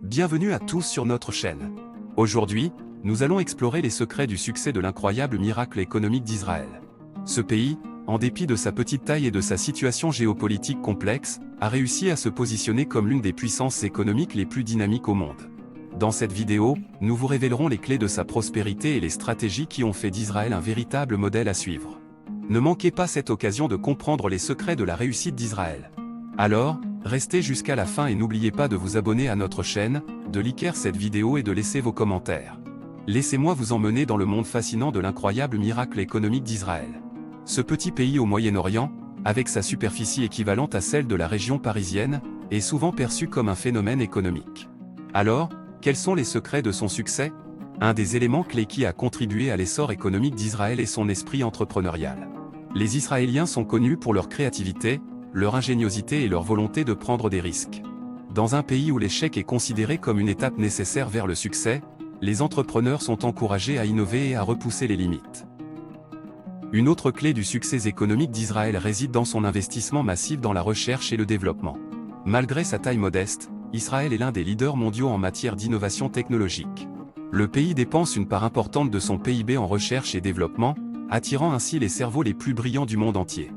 Bienvenue à tous sur notre chaîne. Aujourd'hui, nous allons explorer les secrets du succès de l'incroyable miracle économique d'Israël. Ce pays, en dépit de sa petite taille et de sa situation géopolitique complexe, a réussi à se positionner comme l'une des puissances économiques les plus dynamiques au monde. Dans cette vidéo, nous vous révélerons les clés de sa prospérité et les stratégies qui ont fait d'Israël un véritable modèle à suivre. Ne manquez pas cette occasion de comprendre les secrets de la réussite d'Israël. Alors, restez jusqu'à la fin et n'oubliez pas de vous abonner à notre chaîne, de liker cette vidéo et de laisser vos commentaires. Laissez-moi vous emmener dans le monde fascinant de l'incroyable miracle économique d'Israël. Ce petit pays au Moyen-Orient, avec sa superficie équivalente à celle de la région parisienne, est souvent perçu comme un phénomène économique. Alors, quels sont les secrets de son succès? Un des éléments clés qui a contribué à l'essor économique d'Israël est son esprit entrepreneurial. Les Israéliens sont connus pour leur créativité, leur ingéniosité et leur volonté de prendre des risques. Dans un pays où l'échec est considéré comme une étape nécessaire vers le succès, les entrepreneurs sont encouragés à innover et à repousser les limites. Une autre clé du succès économique d'Israël réside dans son investissement massif dans la recherche et le développement. Malgré sa taille modeste, Israël est l'un des leaders mondiaux en matière d'innovation technologique. Le pays dépense une part importante de son PIB en recherche et développement, attirant ainsi les cerveaux les plus brillants du monde entier.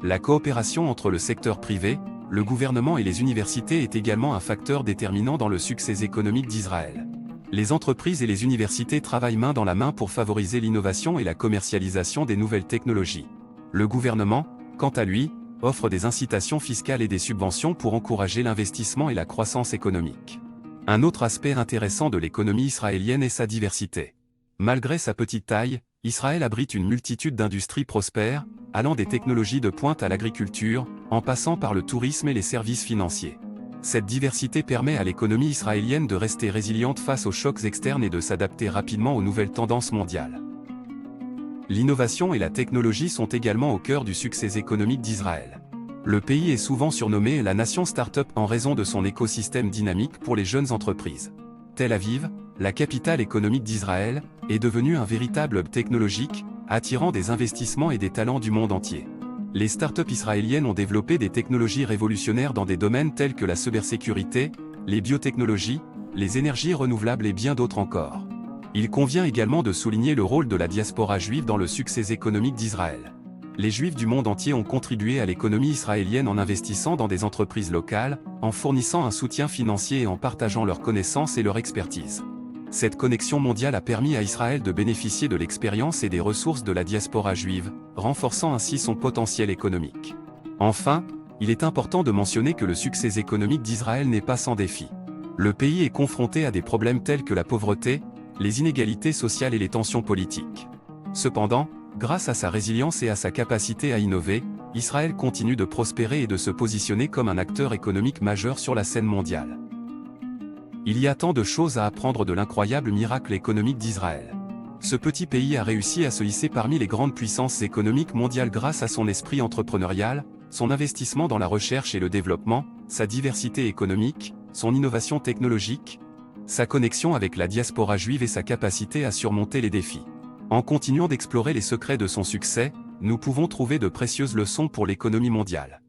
La coopération entre le secteur privé, le gouvernement et les universités est également un facteur déterminant dans le succès économique d'Israël. Les entreprises et les universités travaillent main dans la main pour favoriser l'innovation et la commercialisation des nouvelles technologies. Le gouvernement, quant à lui, offre des incitations fiscales et des subventions pour encourager l'investissement et la croissance économique. Un autre aspect intéressant de l'économie israélienne est sa diversité. Malgré sa petite taille, Israël abrite une multitude d'industries prospères, allant des technologies de pointe à l'agriculture, en passant par le tourisme et les services financiers. Cette diversité permet à l'économie israélienne de rester résiliente face aux chocs externes et de s'adapter rapidement aux nouvelles tendances mondiales. L'innovation et la technologie sont également au cœur du succès économique d'Israël. Le pays est souvent surnommé la nation start-up en raison de son écosystème dynamique pour les jeunes entreprises. Tel Aviv, la capitale économique d'Israël, est devenue un véritable hub technologique, attirant des investissements et des talents du monde entier. Les startups israéliennes ont développé des technologies révolutionnaires dans des domaines tels que la cybersécurité, les biotechnologies, les énergies renouvelables et bien d'autres encore. Il convient également de souligner le rôle de la diaspora juive dans le succès économique d'Israël. Les Juifs du monde entier ont contribué à l'économie israélienne en investissant dans des entreprises locales, en fournissant un soutien financier et en partageant leurs connaissances et leur expertise. Cette connexion mondiale a permis à Israël de bénéficier de l'expérience et des ressources de la diaspora juive, renforçant ainsi son potentiel économique. Enfin, il est important de mentionner que le succès économique d'Israël n'est pas sans défi. Le pays est confronté à des problèmes tels que la pauvreté, les inégalités sociales et les tensions politiques. Cependant, grâce à sa résilience et à sa capacité à innover, Israël continue de prospérer et de se positionner comme un acteur économique majeur sur la scène mondiale. Il y a tant de choses à apprendre de l'incroyable miracle économique d'Israël. Ce petit pays a réussi à se hisser parmi les grandes puissances économiques mondiales grâce à son esprit entrepreneurial, son investissement dans la recherche et le développement, sa diversité économique, son innovation technologique, sa connexion avec la diaspora juive et sa capacité à surmonter les défis. En continuant d'explorer les secrets de son succès, nous pouvons trouver de précieuses leçons pour l'économie mondiale.